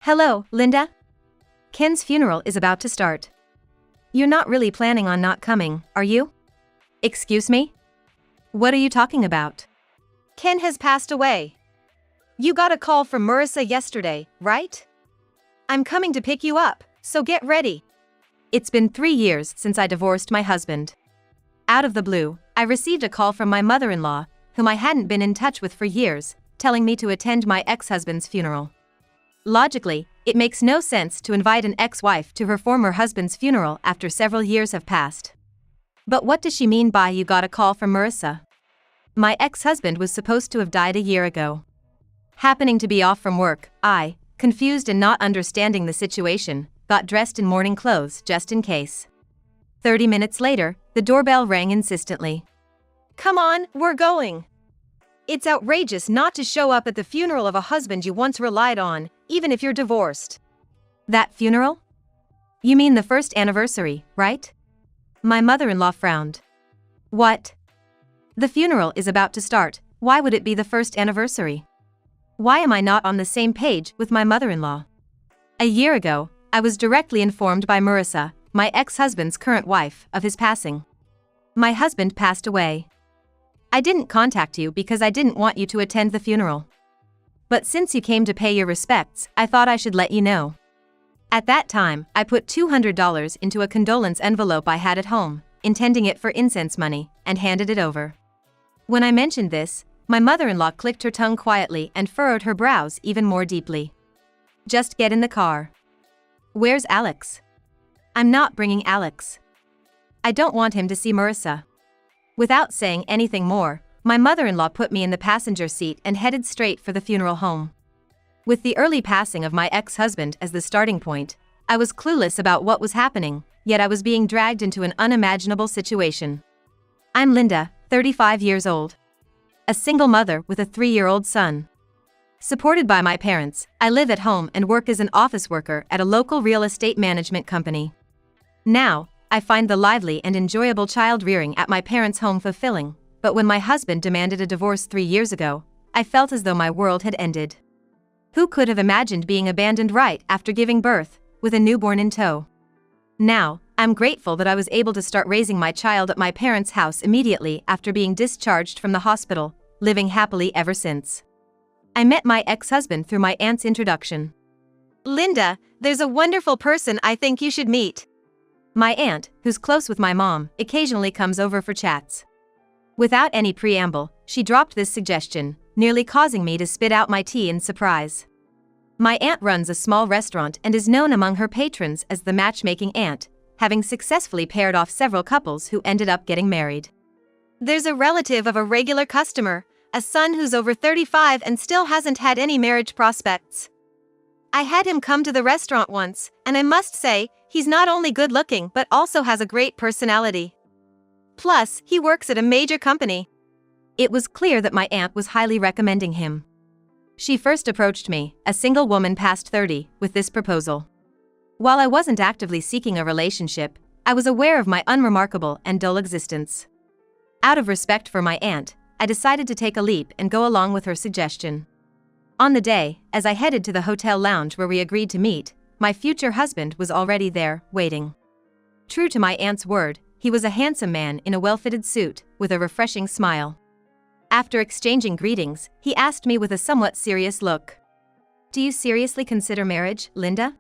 Hello, Linda? Ken's funeral is about to start. You're not really planning on not coming, are you? Excuse me? What are you talking about? Ken has passed away. You got a call from Marissa yesterday, right? I'm coming to pick you up, so get ready. It's been 3 years since I divorced my husband. Out of the blue, I received a call from my mother-in-law, whom I hadn't been in touch with for years, telling me to attend my ex-husband's funeral. Logically, it makes no sense to invite an ex-wife to her former husband's funeral after several years have passed. But what does she mean by "you got a call from Marissa"? My ex-husband was supposed to have died a year ago. Happening to be off from work, I, confused and not understanding the situation, got dressed in morning clothes just in case. 30 minutes later, the doorbell rang insistently. Come on, we're going. It's outrageous not to show up at the funeral of a husband you once relied on, even if you're divorced. That funeral? You mean the first anniversary, right? My mother-in-law frowned. What? The funeral is about to start, why would it be the first anniversary? Why am I not on the same page with my mother-in-law? A year ago, I was directly informed by Marissa, my ex-husband's current wife, of his passing. My husband passed away. I didn't contact you because I didn't want you to attend the funeral. But since you came to pay your respects, I thought I should let you know. At that time, I put $200 into a condolence envelope I had at home, intending it for incense money, and handed it over. When I mentioned this, my mother-in-law clicked her tongue quietly and furrowed her brows even more deeply. Just get in the car. Where's Alex? I'm not bringing Alex. I don't want him to see Marissa. Without saying anything more, my mother-in-law put me in the passenger seat and headed straight for the funeral home. With the early passing of my ex-husband as the starting point, I was clueless about what was happening, yet I was being dragged into an unimaginable situation. I'm Linda, 35 years old. A single mother with a 3-year-old son. Supported by my parents, I live at home and work as an office worker at a local real estate management company. Now, I find the lively and enjoyable child rearing at my parents' home fulfilling, but when my husband demanded a divorce 3 years ago, I felt as though my world had ended. Who could have imagined being abandoned right after giving birth, with a newborn in tow? Now, I'm grateful that I was able to start raising my child at my parents' house immediately after being discharged from the hospital, living happily ever since. I met my ex-husband through my aunt's introduction. Linda, there's a wonderful person I think you should meet. My aunt, who's close with my mom, occasionally comes over for chats. Without any preamble, she dropped this suggestion, nearly causing me to spit out my tea in surprise. My aunt runs a small restaurant and is known among her patrons as the matchmaking aunt, having successfully paired off several couples who ended up getting married. There's a relative of a regular customer, a son who's over 35 and still hasn't had any marriage prospects. I had him come to the restaurant once, and I must say, he's not only good looking but also has a great personality. Plus, he works at a major company. It was clear that my aunt was highly recommending him. She first approached me, a single woman past 30, with this proposal. While I wasn't actively seeking a relationship, I was aware of my unremarkable and dull existence. Out of respect for my aunt, I decided to take a leap and go along with her suggestion. On the day, as I headed to the hotel lounge where we agreed to meet, my future husband was already there, waiting. True to my aunt's word, he was a handsome man in a well-fitted suit, with a refreshing smile. After exchanging greetings, he asked me with a somewhat serious look. Do you seriously consider marriage, Linda?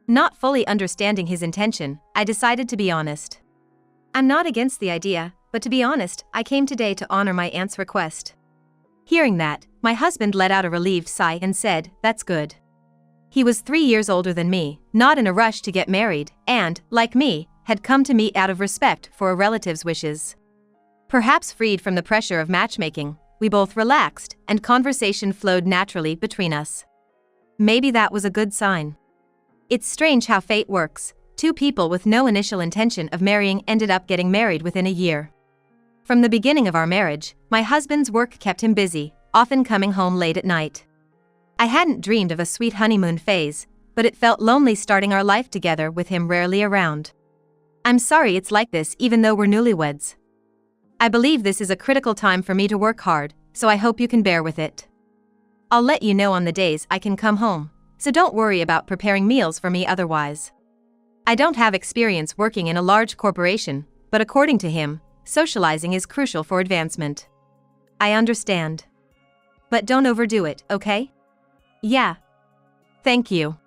Not fully understanding his intention, I decided to be honest. I'm not against the idea, but to be honest, I came today to honor my aunt's request. Hearing that, my husband let out a relieved sigh and said, "That's good." He was 3 years older than me, not in a rush to get married, and, like me, had come to meet out of respect for a relative's wishes. Perhaps freed from the pressure of matchmaking, we both relaxed, and conversation flowed naturally between us. Maybe that was a good sign. It's strange how fate works. 2 people with no initial intention of marrying ended up getting married within a year. From the beginning of our marriage, my husband's work kept him busy, often coming home late at night. I hadn't dreamed of a sweet honeymoon phase, but it felt lonely starting our life together with him rarely around. I'm sorry it's like this even though we're newlyweds. I believe this is a critical time for me to work hard, so I hope you can bear with it. I'll let you know on the days I can come home. so don't worry about preparing meals for me otherwise. I don't have experience working in a large corporation, but according to him, socializing is crucial for advancement. I understand. But don't overdo it, okay? Yeah. Thank you.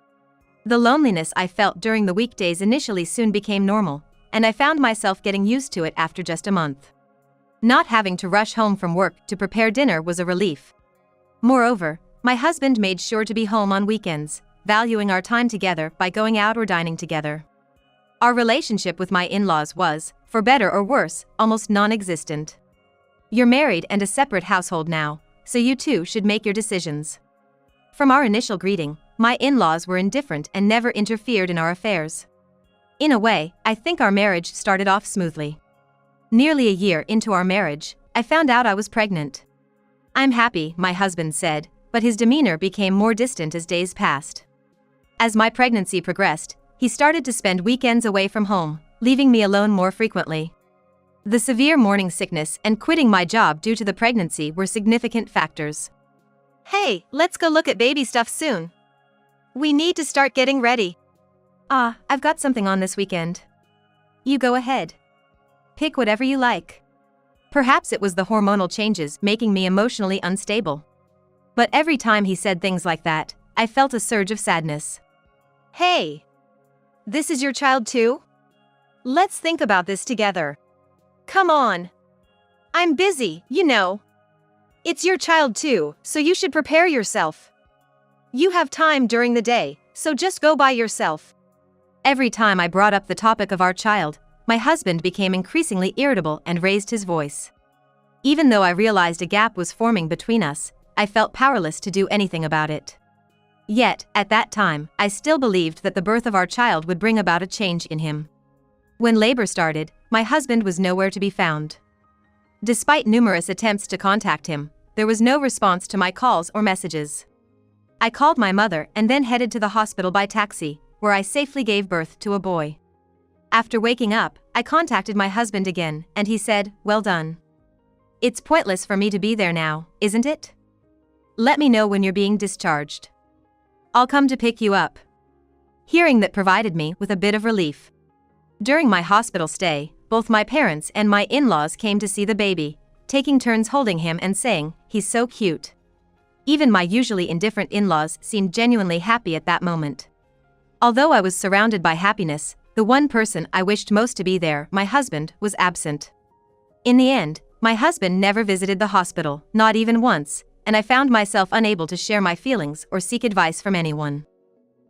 The loneliness I felt during the weekdays initially soon became normal, and I found myself getting used to it after just a month. Not having to rush home from work to prepare dinner was a relief. Moreover, my husband made sure to be home on weekends, valuing our time together by going out or dining together. Our relationship with my in-laws was, for better or worse, almost non-existent. You're married and a separate household now, so you two should make your decisions. From our initial greeting, my in-laws were indifferent and never interfered in our affairs. In a way, I think our marriage started off smoothly. Nearly a year into our marriage, I found out I was pregnant. I'm happy, my husband said, but his demeanor became more distant as days passed. As my pregnancy progressed, he started to spend weekends away from home, leaving me alone more frequently. The severe morning sickness and quitting my job due to the pregnancy were significant factors. Hey, let's go look at baby stuff soon. We need to start getting ready. I've got something on this weekend. You go ahead. Pick whatever you like. Perhaps it was the hormonal changes making me emotionally unstable. But every time he said things like that, I felt a surge of sadness. Hey! This is your child too? Let's think about this together. Come on. I'm busy, you know. It's your child too, so you should prepare yourself. You have time during the day, so just go by yourself. Every time I brought up the topic of our child, my husband became increasingly irritable and raised his voice. Even though I realized a gap was forming between us, I felt powerless to do anything about it. Yet, at that time, I still believed that the birth of our child would bring about a change in him. When labor started, my husband was nowhere to be found. Despite numerous attempts to contact him, there was no response to my calls or messages. I called my mother and then headed to the hospital by taxi, where I safely gave birth to a boy. After waking up, I contacted my husband again, and he said, "Well done. It's pointless for me to be there now, isn't it? Let me know when you're being discharged. I'll come to pick you up." Hearing that provided me with a bit of relief. During my hospital stay, both my parents and my in-laws came to see the baby, taking turns holding him and saying, "He's so cute." Even my usually indifferent in-laws seemed genuinely happy at that moment. Although I was surrounded by happiness, the one person I wished most to be there, my husband, was absent. In the end, my husband never visited the hospital, not even once, and I found myself unable to share my feelings or seek advice from anyone.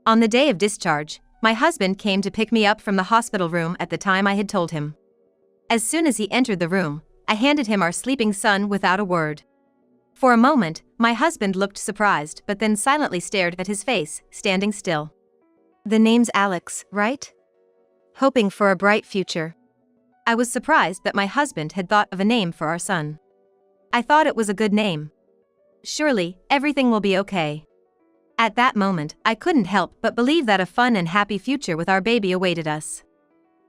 On the day of discharge, my husband came to pick me up from the hospital room at the time I had told him. As soon as he entered the room, I handed him our sleeping son without a word. For a moment, my husband looked surprised but then silently stared at his face, standing still. "The name's Alex, right? Hoping for a bright future." I was surprised that my husband had thought of a name for our son. I thought it was a good name. Surely, everything will be okay. At that moment, I couldn't help but believe that a fun and happy future with our baby awaited us.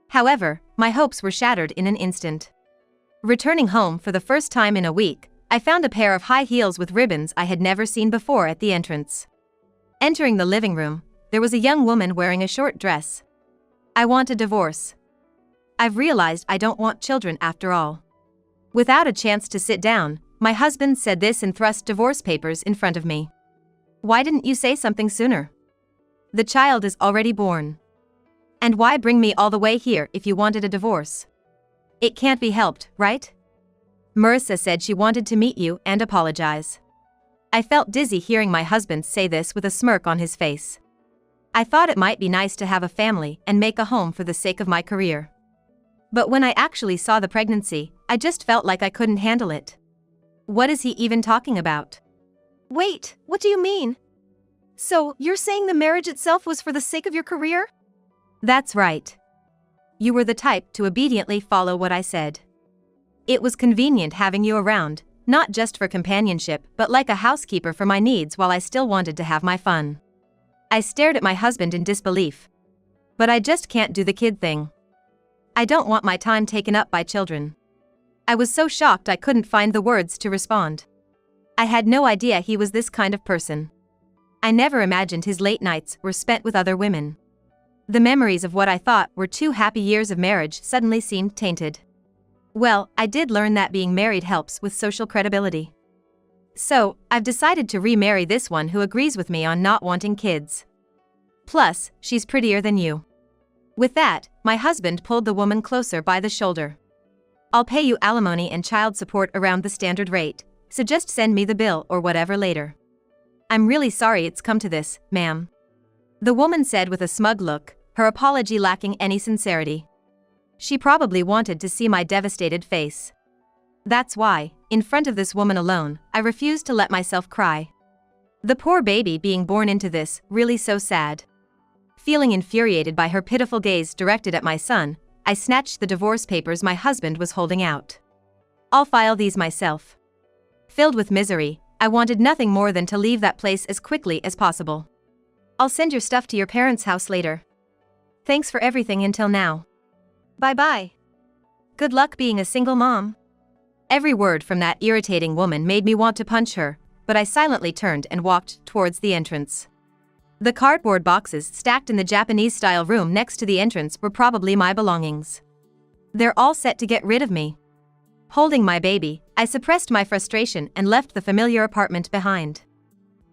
However, my hopes were shattered in an instant. Returning home for the first time in a week, I found a pair of high heels with ribbons I had never seen before at the entrance. Entering the living room, there was a young woman wearing a short dress. "I want a divorce. I've realized I don't want children after all." Without a chance to sit down, my husband said this and thrust divorce papers in front of me. "Why didn't you say something sooner? The child is already born. And why bring me all the way here if you wanted a divorce? It can't be helped, right?" Marissa said she wanted to meet you and apologize. I felt dizzy hearing my husband say this with a smirk on his face. I thought it might be nice to have a family and make a home for the sake of my career. But when I actually saw the pregnancy, I just felt like I couldn't handle it. What is he even talking about? Wait, what do you mean? So, you're saying the marriage itself was for the sake of your career? That's right. You were the type to obediently follow what I said. It was convenient having you around, not just for companionship but like a housekeeper for my needs while I still wanted to have my fun. I stared at my husband in disbelief. But I just can't do the kid thing. I don't want my time taken up by children. I was so shocked I couldn't find the words to respond. I had no idea he was this kind of person. I never imagined his late nights were spent with other women. The memories of what I thought were 2 happy years of marriage suddenly seemed tainted. Well, I did learn that being married helps with social credibility. So, I've decided to remarry this one who agrees with me on not wanting kids. Plus, she's prettier than you. With that, my husband pulled the woman closer by the shoulder. I'll pay you alimony and child support around the standard rate, so just send me the bill or whatever later. I'm really sorry it's come to this, ma'am. The woman said with a smug look, her apology lacking any sincerity. She probably wanted to see my devastated face. That's why, in front of this woman alone, I refused to let myself cry. The poor baby being born into this, really so sad. Feeling infuriated by her pitiful gaze directed at my son, I snatched the divorce papers my husband was holding out. I'll file these myself. Filled with misery, I wanted nothing more than to leave that place as quickly as possible. I'll send your stuff to your parents' house later. Thanks for everything until now. Bye-bye. Good luck being a single mom. Every word from that irritating woman made me want to punch her, but I silently turned and walked towards the entrance. The cardboard boxes stacked in the Japanese-style room next to the entrance were probably my belongings. They're all set to get rid of me. Holding my baby, I suppressed my frustration and left the familiar apartment behind.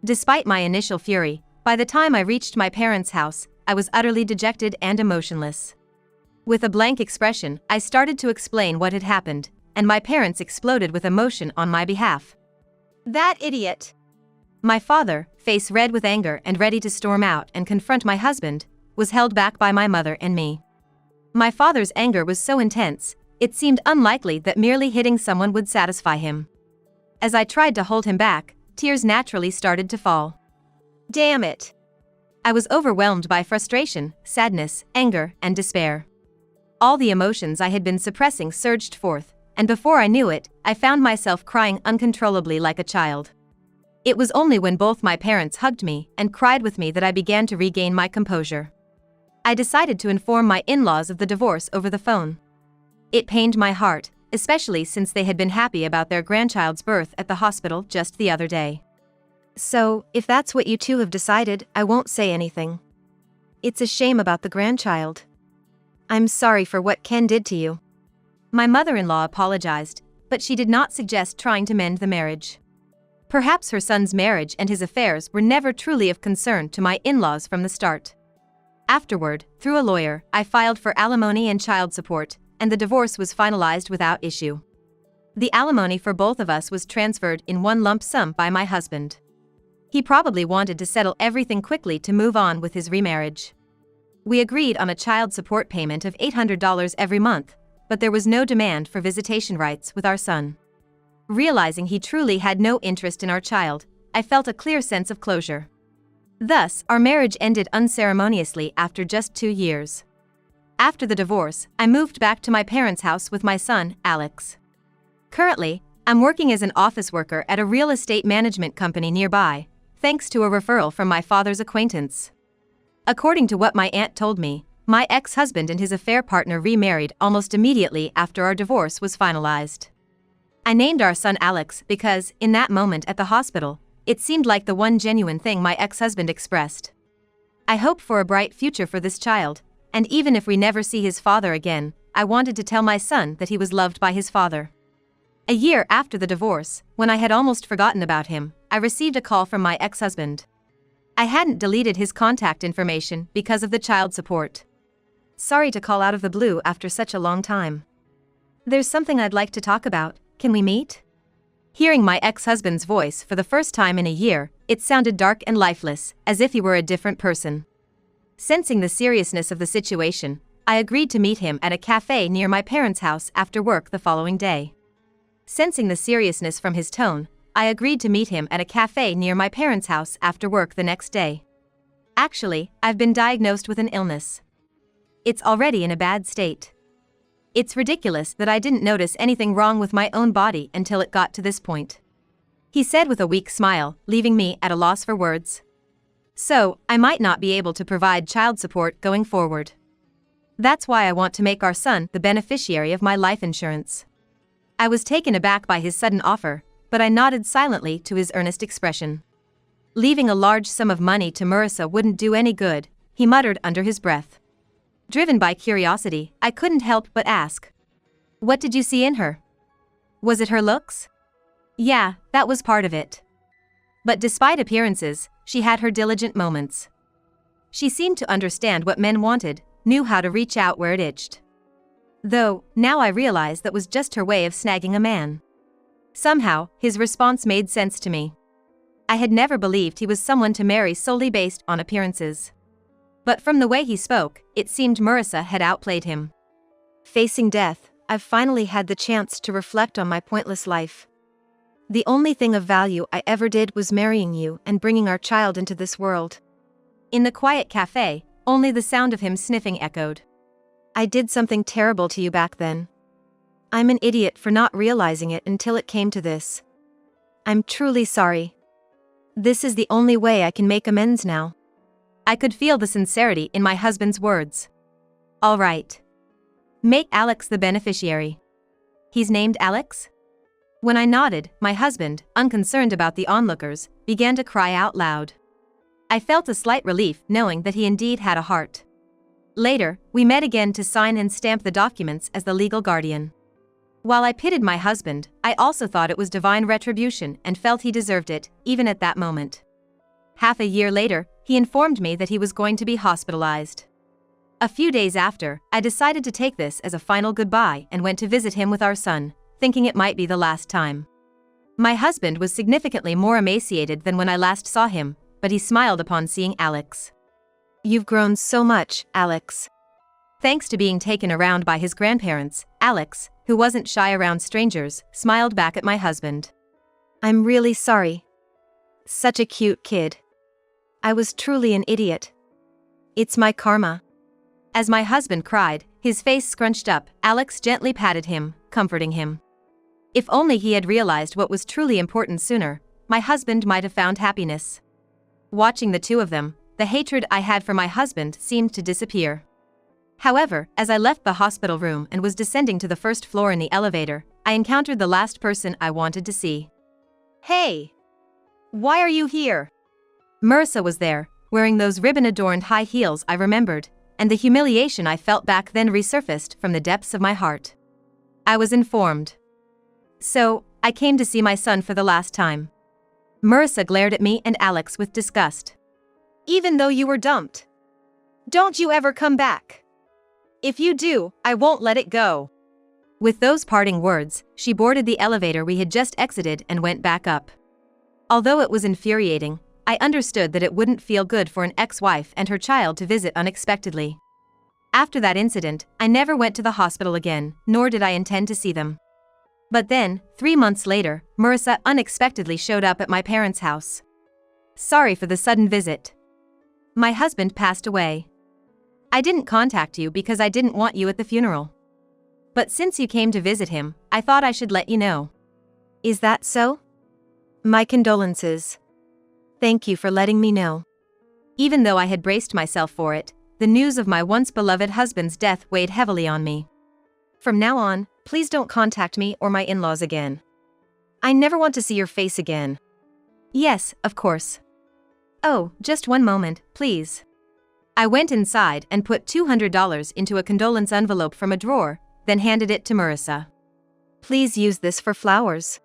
Despite my initial fury, by the time I reached my parents' house, I was utterly dejected and emotionless. With a blank expression, I started to explain what had happened, and my parents exploded with emotion on my behalf. That idiot! My father, face red with anger and ready to storm out and confront my husband, was held back by my mother and me. My father's anger was so intense, it seemed unlikely that merely hitting someone would satisfy him. As I tried to hold him back, tears naturally started to fall. Damn it! I was overwhelmed by frustration, sadness, anger, and despair. All the emotions I had been suppressing surged forth, and before I knew it, I found myself crying uncontrollably like a child. It was only when both my parents hugged me and cried with me that I began to regain my composure. I decided to inform my in-laws of the divorce over the phone. It pained my heart, especially since they had been happy about their grandchild's birth at the hospital just the other day. So, if that's what you two have decided, I won't say anything. It's a shame about the grandchild. I'm sorry for what Ken did to you. My mother-in-law apologized, but she did not suggest trying to mend the marriage. Perhaps her son's marriage and his affairs were never truly of concern to my in-laws from the start. Afterward, through a lawyer, I filed for alimony and child support, and the divorce was finalized without issue. The alimony for both of us was transferred in one lump sum by my husband. He probably wanted to settle everything quickly to move on with his remarriage. We agreed on a child support payment of $800 every month, but there was no demand for visitation rights with our son. Realizing he truly had no interest in our child, I felt a clear sense of closure. Thus, our marriage ended unceremoniously after just 2 years. After the divorce, I moved back to my parents' house with my son, Alex. Currently, I'm working as an office worker at a real estate management company nearby, thanks to a referral from my father's acquaintance. According to what my aunt told me, my ex-husband and his affair partner remarried almost immediately after our divorce was finalized. I named our son Alex because, in that moment at the hospital, it seemed like the one genuine thing my ex-husband expressed. I hope for a bright future for this child, and even if we never see his father again, I wanted to tell my son that he was loved by his father. A year after the divorce, when I had almost forgotten about him, I received a call from my ex-husband. I hadn't deleted his contact information because of the child support. Sorry to call out of the blue after such a long time. There's something I'd like to talk about, can we meet? Hearing my ex-husband's voice for the first time in a year, it sounded dark and lifeless, as if he were a different person. Sensing the seriousness of the situation, I agreed to meet him at a cafe near my parents' house after work the following day. Sensing the seriousness from his tone, I agreed to meet him at a cafe near my parents' house after work the next day. Actually, I've been diagnosed with an illness. It's already in a bad state. It's ridiculous that I didn't notice anything wrong with my own body until it got to this point. He said with a weak smile, leaving me at a loss for words. So, I might not be able to provide child support going forward. That's why I want to make our son the beneficiary of my life insurance. I was taken aback by his sudden offer, but I nodded silently to his earnest expression. Leaving a large sum of money to Marissa wouldn't do any good, he muttered under his breath. Driven by curiosity, I couldn't help but ask. What did you see in her? Was it her looks? Yeah, that was part of it. But despite appearances, she had her diligent moments. She seemed to understand what men wanted, knew how to reach out where it itched. Though, now I realize that was just her way of snagging a man. Somehow, his response made sense to me. I had never believed he was someone to marry solely based on appearances. But from the way he spoke, it seemed Marissa had outplayed him. Facing death, I've finally had the chance to reflect on my pointless life. The only thing of value I ever did was marrying you and bringing our child into this world. In the quiet cafe, only the sound of him sniffing echoed. I did something terrible to you back then. I'm an idiot for not realizing it until it came to this. I'm truly sorry. This is the only way I can make amends now. I could feel the sincerity in my husband's words. All right. Make Alex the beneficiary. He's named Alex? When I nodded, my husband, unconcerned about the onlookers, began to cry out loud. I felt a slight relief knowing that he indeed had a heart. Later, we met again to sign and stamp the documents as the legal guardian. While I pitied my husband, I also thought it was divine retribution and felt he deserved it, even at that moment. Half a year later, he informed me that he was going to be hospitalized. A few days after, I decided to take this as a final goodbye and went to visit him with our son, thinking it might be the last time. My husband was significantly more emaciated than when I last saw him, but he smiled upon seeing Alex. You've grown so much, Alex. Thanks to being taken around by his grandparents, Alex, who wasn't shy around strangers, smiled back at my husband. I'm really sorry. Such a cute kid. I was truly an idiot. It's my karma. As my husband cried, his face scrunched up, Alex gently patted him, comforting him. If only he had realized what was truly important sooner, my husband might have found happiness. Watching the two of them, the hatred I had for my husband seemed to disappear. However, as I left the hospital room and was descending to the first floor in the elevator, I encountered the last person I wanted to see. Hey! Why are you here? Marissa was there, wearing those ribbon-adorned high heels I remembered, and the humiliation I felt back then resurfaced from the depths of my heart. I was informed. So, I came to see my son for the last time. Marissa glared at me and Alex with disgust. Even though you were dumped? Don't you ever come back? If you do, I won't let it go. With those parting words, she boarded the elevator we had just exited and went back up. Although it was infuriating, I understood that it wouldn't feel good for an ex-wife and her child to visit unexpectedly. After that incident, I never went to the hospital again, nor did I intend to see them. But then, 3 months later, Marissa unexpectedly showed up at my parents' house. Sorry for the sudden visit. My husband passed away. I didn't contact you because I didn't want you at the funeral. But since you came to visit him, I thought I should let you know. Is that so? My condolences. Thank you for letting me know. Even though I had braced myself for it, the news of my once beloved husband's death weighed heavily on me. From now on, please don't contact me or my in-laws again. I never want to see your face again. Yes, of course. Oh, just one moment, please. I went inside and put $200 into a condolence envelope from a drawer, then handed it to Marissa. Please use this for flowers.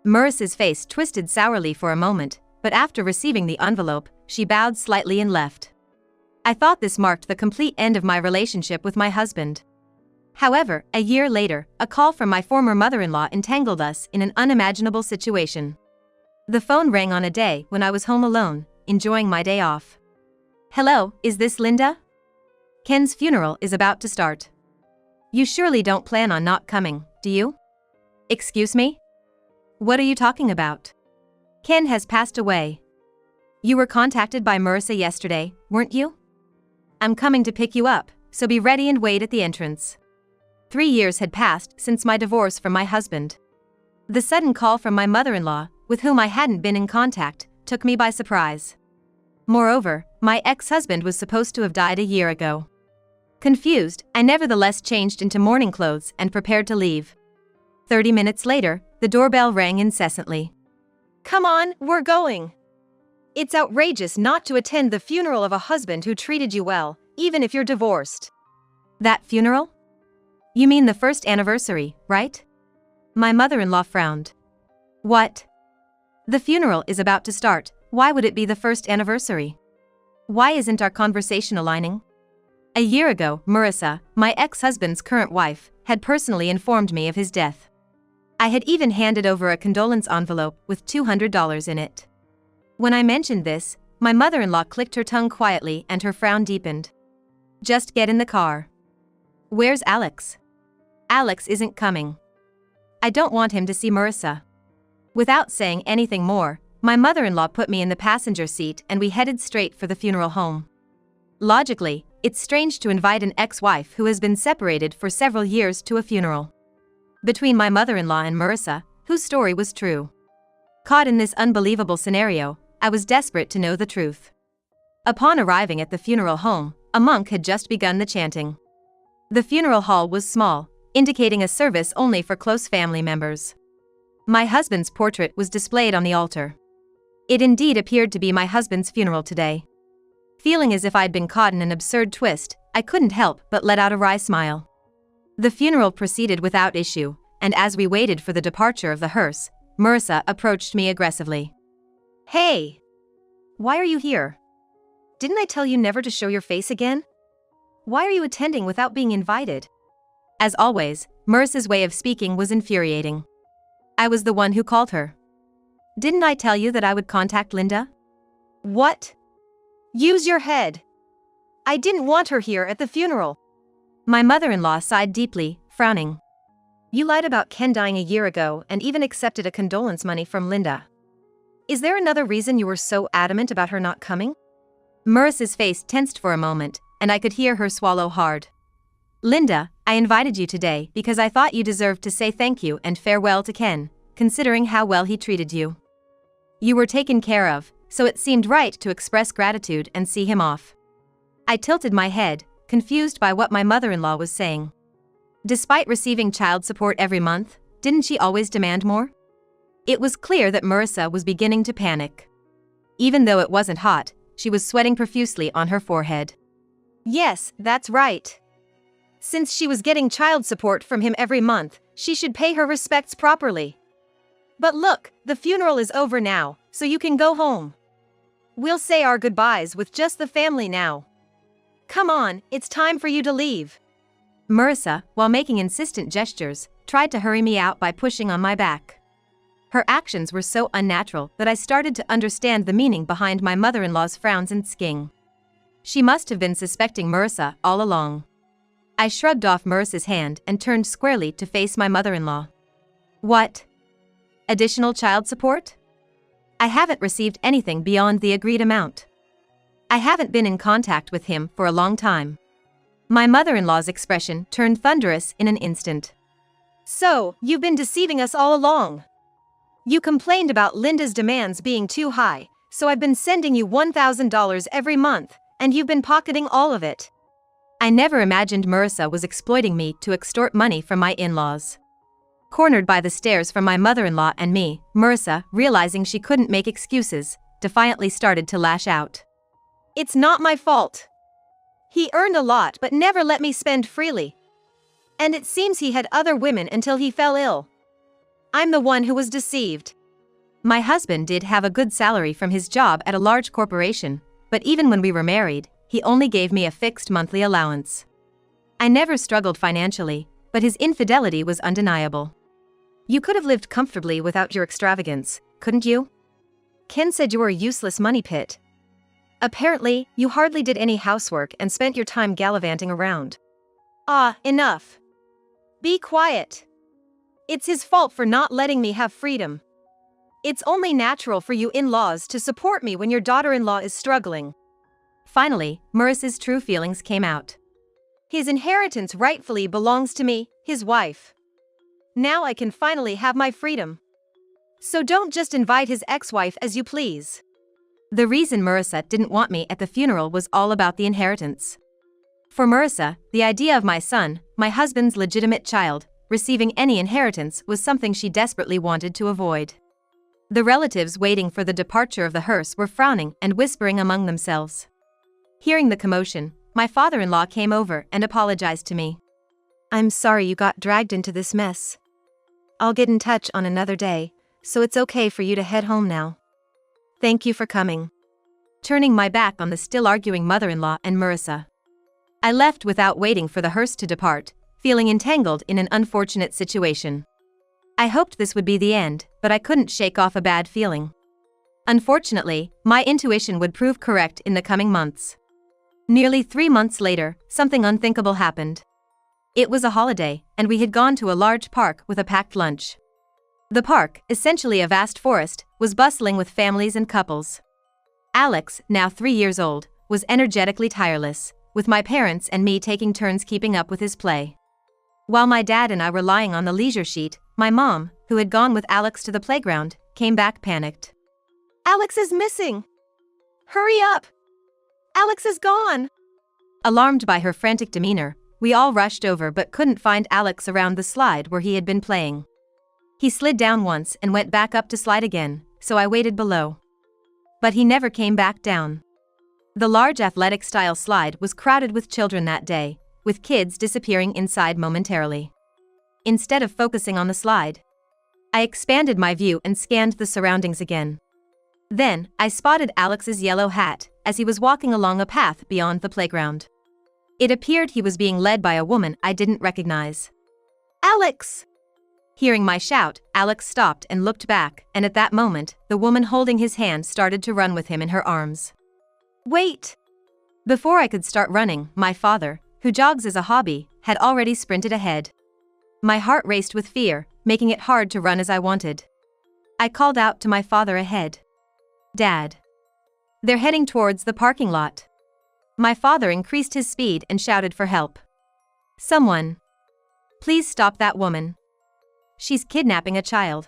Marissa's face twisted sourly for a moment, but after receiving the envelope, she bowed slightly and left. I thought this marked the complete end of my relationship with my husband. However, a year later, a call from my former mother-in-law entangled us in an unimaginable situation. The phone rang on a day when I was home alone, enjoying my day off. Hello, is this Linda? Ken's funeral is about to start. You surely don't plan on not coming, do you? Excuse me? What are you talking about? Ken has passed away. You were contacted by Marissa yesterday, weren't you? I'm coming to pick you up, so be ready and wait at the entrance. 3 years had passed since my divorce from my husband. The sudden call from my mother-in-law, with whom I hadn't been in contact, took me by surprise. Moreover, my ex-husband was supposed to have died a year ago. Confused, I nevertheless changed into morning clothes and prepared to leave. 30 minutes later, the doorbell rang incessantly. Come on, we're going. It's outrageous not to attend the funeral of a husband who treated you well, even if you're divorced. That funeral? You mean the first anniversary, right? My mother-in-law frowned. What? The funeral is about to start. Why would it be the first anniversary? Why isn't our conversation aligning? A year ago, Marissa, my ex-husband's current wife, had personally informed me of his death. I had even handed over a condolence envelope with $200 in it. When I mentioned this, my mother-in-law clicked her tongue quietly and her frown deepened. Just get in the car. Where's Alex? Alex isn't coming. I don't want him to see Marissa. Without saying anything more, my mother-in-law put me in the passenger seat and we headed straight for the funeral home. Logically, it's strange to invite an ex-wife who has been separated for several years to a funeral. Between my mother-in-law and Marissa, whose story was true. Caught in this unbelievable scenario, I was desperate to know the truth. Upon arriving at the funeral home, a monk had just begun the chanting. The funeral hall was small, indicating a service only for close family members. My husband's portrait was displayed on the altar. It indeed appeared to be my husband's funeral today. Feeling as if I'd been caught in an absurd twist, I couldn't help but let out a wry smile. The funeral proceeded without issue, and as we waited for the departure of the hearse, Marissa approached me aggressively. Hey! Why are you here? Didn't I tell you never to show your face again? Why are you attending without being invited? As always, Marissa's way of speaking was infuriating. I was the one who called her. Didn't I tell you that I would contact Linda? What? Use your head. I didn't want her here at the funeral. My mother-in-law sighed deeply, frowning. You lied about Ken dying a year ago and even accepted a condolence money from Linda. Is there another reason you were so adamant about her not coming? Marissa's face tensed for a moment, and I could hear her swallow hard. Linda, I invited you today because I thought you deserved to say thank you and farewell to Ken, considering how well he treated you. You were taken care of, so it seemed right to express gratitude and see him off. I tilted my head, confused by what my mother-in-law was saying. Despite receiving child support every month, didn't she always demand more? It was clear that Marissa was beginning to panic. Even though it wasn't hot, she was sweating profusely on her forehead. Yes, that's right. Since she was getting child support from him every month, she should pay her respects properly. But look, the funeral is over now, so you can go home. We'll say our goodbyes with just the family now. Come on, it's time for you to leave. Marissa, while making insistent gestures, tried to hurry me out by pushing on my back. Her actions were so unnatural that I started to understand the meaning behind my mother-in-law's frowns and sking. She must have been suspecting Marissa all along. I shrugged off Marissa's hand and turned squarely to face my mother-in-law. What? Additional child support? I haven't received anything beyond the agreed amount. I haven't been in contact with him for a long time. My mother-in-law's expression turned thunderous in an instant. So, you've been deceiving us all along. You complained about Linda's demands being too high, so I've been sending you $1,000 every month, and you've been pocketing all of it. I never imagined Marissa was exploiting me to extort money from my in-laws. Cornered by the stares from my mother-in-law and me, Marissa, realizing she couldn't make excuses, defiantly started to lash out. It's not my fault. He earned a lot but never let me spend freely. And it seems he had other women until he fell ill. I'm the one who was deceived. My husband did have a good salary from his job at a large corporation, but even when we were married, he only gave me a fixed monthly allowance. I never struggled financially, but his infidelity was undeniable. You could have lived comfortably without your extravagance, couldn't you? Ken said you were a useless money pit. Apparently, you hardly did any housework and spent your time gallivanting around. Ah, enough. Be quiet. It's his fault for not letting me have freedom. It's only natural for you in-laws to support me when your daughter-in-law is struggling. Finally, Marissa's true feelings came out. His inheritance rightfully belongs to me, his wife. Now I can finally have my freedom. So don't just invite his ex-wife as you please. The reason Marissa didn't want me at the funeral was all about the inheritance. For Marissa, the idea of my son, my husband's legitimate child, receiving any inheritance was something she desperately wanted to avoid. The relatives waiting for the departure of the hearse were frowning and whispering among themselves. Hearing the commotion, my father-in-law came over and apologized to me. "I'm sorry you got dragged into this mess. I'll get in touch on another day, so it's okay for you to head home now. Thank you for coming." Turning my back on the still arguing mother-in-law and Marissa, I left without waiting for the hearse to depart, feeling entangled in an unfortunate situation. I hoped this would be the end, but I couldn't shake off a bad feeling. Unfortunately, my intuition would prove correct in the coming months. Nearly 3 months later, something unthinkable happened. It was a holiday, and we had gone to a large park with a packed lunch. The park, essentially a vast forest, was bustling with families and couples. Alex, now 3 years old, was energetically tireless, with my parents and me taking turns keeping up with his play. While my dad and I were lying on the leisure sheet, my mom, who had gone with Alex to the playground, came back panicked. "Alex is missing! Hurry up! Alex is gone!" Alarmed by her frantic demeanor, we all rushed over but couldn't find Alex around the slide where he had been playing. He slid down once and went back up to slide again, so I waited below. But he never came back down. The large athletic-style slide was crowded with children that day, with kids disappearing inside momentarily. Instead of focusing on the slide, I expanded my view and scanned the surroundings again. Then, I spotted Alex's yellow hat as he was walking along a path beyond the playground. It appeared he was being led by a woman I didn't recognize. "Alex!" Hearing my shout, Alex stopped and looked back, and at that moment, the woman holding his hand started to run with him in her arms. "Wait!" Before I could start running, my father, who jogs as a hobby, had already sprinted ahead. My heart raced with fear, making it hard to run as I wanted. I called out to my father ahead. "Dad. They're heading towards the parking lot." My father increased his speed and shouted for help. "Someone. Please stop that woman. She's kidnapping a child."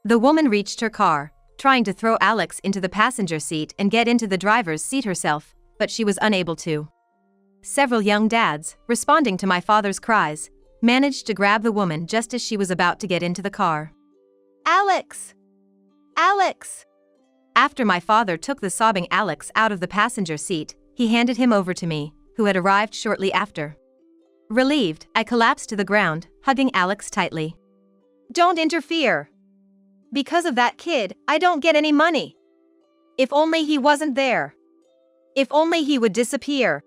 The woman reached her car, trying to throw Alex into the passenger seat and get into the driver's seat herself, but she was unable to. Several young dads, responding to my father's cries, managed to grab the woman just as she was about to get into the car. "Alex! Alex!" After my father took the sobbing Alex out of the passenger seat, he handed him over to me, who had arrived shortly after. Relieved, I collapsed to the ground, hugging Alex tightly. "Don't interfere. Because of that kid, I don't get any money. If only he wasn't there. If only he would disappear."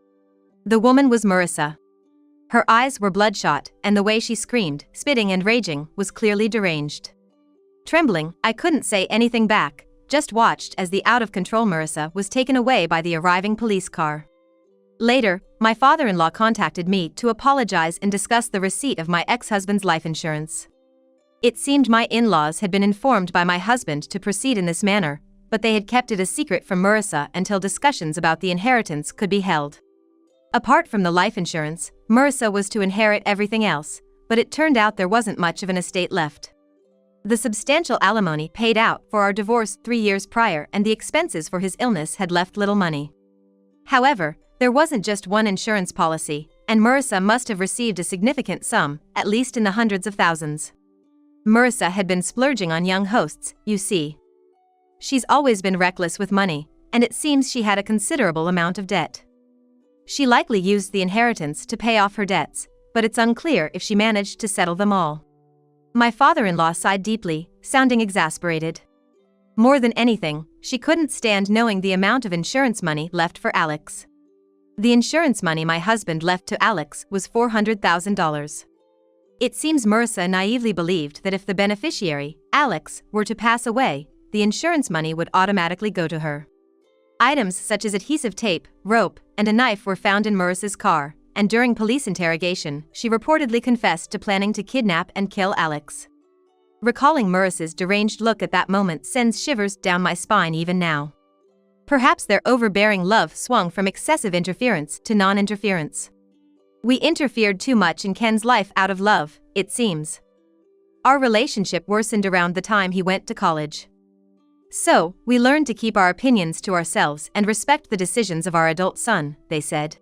The woman was Marissa. Her eyes were bloodshot, and the way she screamed, spitting and raging, was clearly deranged. Trembling, I couldn't say anything back, just watched as the out-of-control Marissa was taken away by the arriving police car. Later, my father-in-law contacted me to apologize and discuss the receipt of my ex-husband's life insurance. It seemed my in-laws had been informed by my husband to proceed in this manner, but they had kept it a secret from Marissa until discussions about the inheritance could be held. Apart from the life insurance, Marissa was to inherit everything else, but it turned out there wasn't much of an estate left. The substantial alimony paid out for our divorce 3 years prior and the expenses for his illness had left little money. However, there wasn't just one insurance policy, and Marissa must have received a significant sum, at least in the hundreds of thousands. Marissa had been splurging on young hosts, you see. She's always been reckless with money, and it seems she had a considerable amount of debt. She likely used the inheritance to pay off her debts, but it's unclear if she managed to settle them all. My father-in-law sighed deeply, sounding exasperated. More than anything, she couldn't stand knowing the amount of insurance money left for Alex. The insurance money my husband left to Alex was $400,000. It seems Marissa naively believed that if the beneficiary, Alex, were to pass away, the insurance money would automatically go to her. Items such as adhesive tape, rope, and a knife were found in Marissa's car, and during police interrogation, she reportedly confessed to planning to kidnap and kill Alex. Recalling Marissa's deranged look at that moment sends shivers down my spine even now. Perhaps their overbearing love swung from excessive interference to non-interference. We interfered too much in Ken's life out of love, it seems. Our relationship worsened around the time he went to college. So, we learned to keep our opinions to ourselves and respect the decisions of our adult son, they said.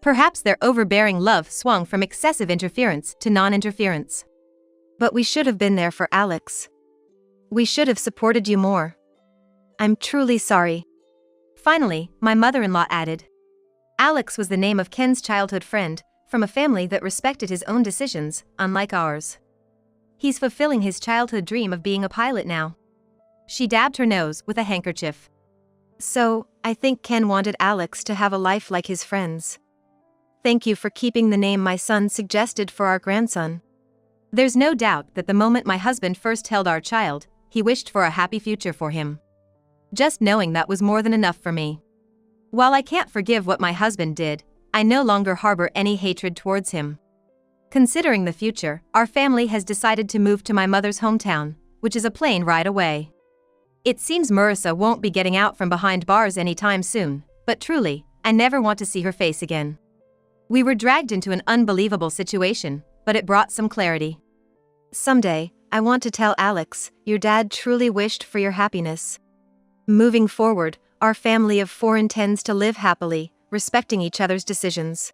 Perhaps their overbearing love swung from excessive interference to non-interference. But we should have been there for Alex. We should have supported you more. I'm truly sorry. Finally, my mother-in-law added. Alex was the name of Ken's childhood friend, from a family that respected his own decisions, unlike ours. He's fulfilling his childhood dream of being a pilot now. She dabbed her nose with a handkerchief. So, I think Ken wanted Alex to have a life like his friends. Thank you for keeping the name my son suggested for our grandson. There's no doubt that the moment my husband first held our child, he wished for a happy future for him. Just knowing that was more than enough for me. While I can't forgive what my husband did, I no longer harbor any hatred towards him. Considering the future, our family has decided to move to my mother's hometown, which is a plane ride away. It seems Marissa won't be getting out from behind bars anytime soon, but truly, I never want to see her face again. We were dragged into an unbelievable situation, but it brought some clarity. Someday, I want to tell Alex, your dad truly wished for your happiness. Moving forward, our family of four intends to live happily, respecting each other's decisions.